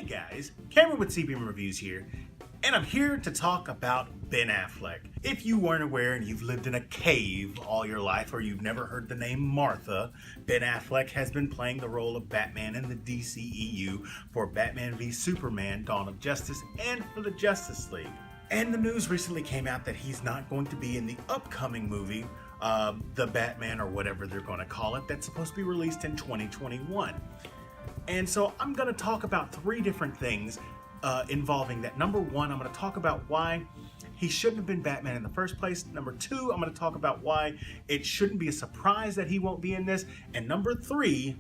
Hey guys, Cameron with CBM Reviews here, and I'm here to talk about Ben Affleck. If you weren't aware and you've lived in a cave all your life or you've never heard the name Martha, Ben Affleck has been playing the role of Batman in the DCEU for Batman v Superman: Dawn of Justice and for the Justice League. And the news recently came out that he's not going to be in the upcoming movie, The Batman or whatever they're going to call it, that's supposed to be released in 2021. And so I'm going to talk about three different things involving that. Number one, I'm going to talk about why he shouldn't have been Batman in the first place. Number two, I'm going to talk about why it shouldn't be a surprise that he won't be in this. And number three,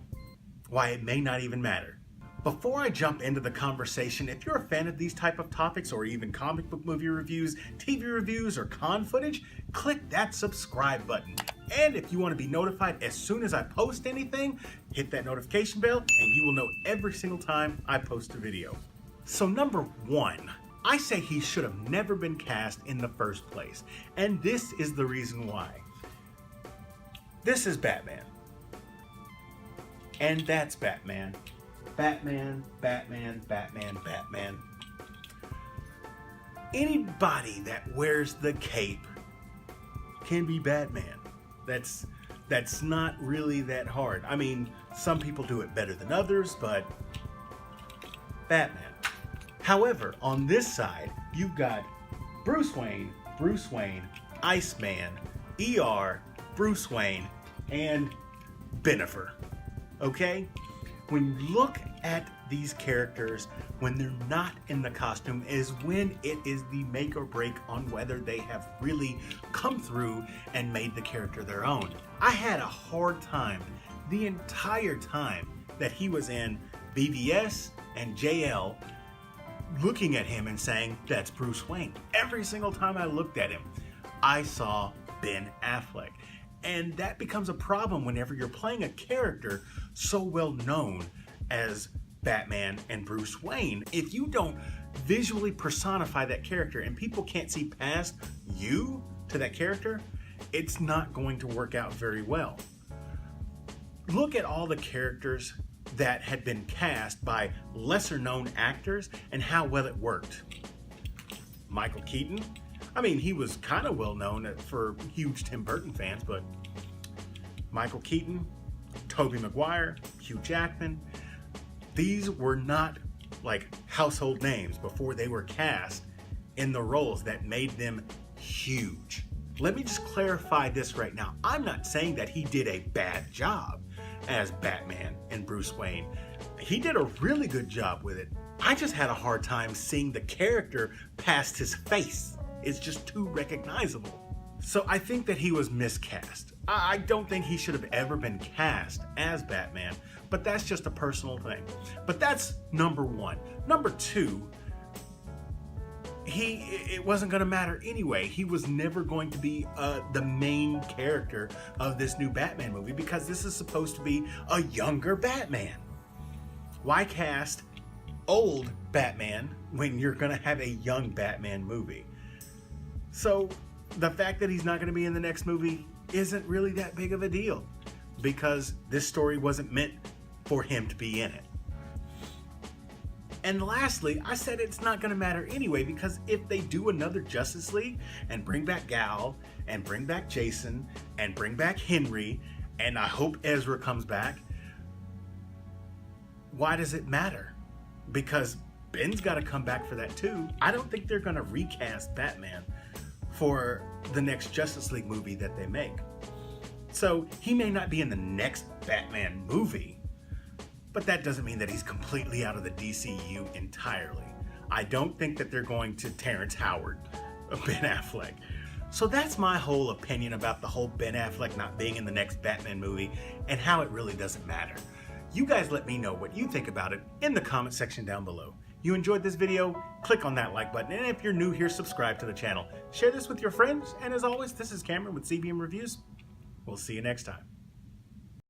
why it may not even matter. Before I jump into the conversation, if you're a fan of these type of topics or even comic book movie reviews, TV reviews, or con footage, click that subscribe button. And if you want to be notified as soon as I post anything, hit that notification bell and you will know every single time I post a video. So number one, I say he should have never been cast in the first place. And this is the reason why. This is Batman. And that's Batman. Batman, Batman, Batman, Batman. Anybody that wears the cape can be Batman. That's not really that hard. I mean, some people do it better than others, but Batman. However, on this side, you've got Bruce Wayne, Iceman, ER, Bruce Wayne, and Bennifer. Okay? When you look at these characters, when they're not in the costume, is when it is the make or break on whether they have really come through and made the character their own. I had a hard time the entire time that he was in BVS and JL looking at him and saying, that's Bruce Wayne. Every single time I looked at him, I saw Ben Affleck. And that becomes a problem whenever you're playing a character so well known as Batman and Bruce Wayne. If you don't visually personify that character and people can't see past you to that character, it's not going to work out very well. Look at all the characters that had been cast by lesser known actors and how well it worked. Michael Keaton, I mean, he was kind of well known for huge Tim Burton fans, but Michael Keaton, Tobey Maguire, Hugh Jackman, these were not like household names before they were cast in the roles that made them huge. Let me just clarify this right now. I'm not saying that he did a bad job as Batman and Bruce Wayne. He did a really good job with it. I just had a hard time seeing the character past his face. It's just too recognizable. So I think that he was miscast. I don't think he should have ever been cast as Batman, but that's just a personal thing. But that's number one. Number two, it wasn't going to matter anyway. He was never going to be the main character of this new Batman movie because this is supposed to be a younger Batman. Why cast old Batman when you're going to have a young Batman movie? So the fact that he's not going to be in the next movie isn't really that big of a deal because this story wasn't meant for him to be in it. And lastly, I said it's not going to matter anyway because if they do another Justice League and bring back Gal and bring back Jason and bring back Henry, and I hope Ezra comes back, why does it matter? Because Ben's got to come back for that too. I don't think they're going to recast Batman for the next Justice League movie that they make. So he may not be in the next Batman movie, but that doesn't mean that he's completely out of the DCEU entirely. I don't think that they're going to Terrence Howard Ben Affleck. So that's my whole opinion about the whole Ben Affleck not being in the next Batman movie and how it really doesn't matter. You guys let me know what you think about it in the comment section down below. You enjoyed this video? Click on that like button, and if you're new here, subscribe to the channel. Share this with your friends, and as always, this is Cameron with CBM Reviews. We'll see you next time.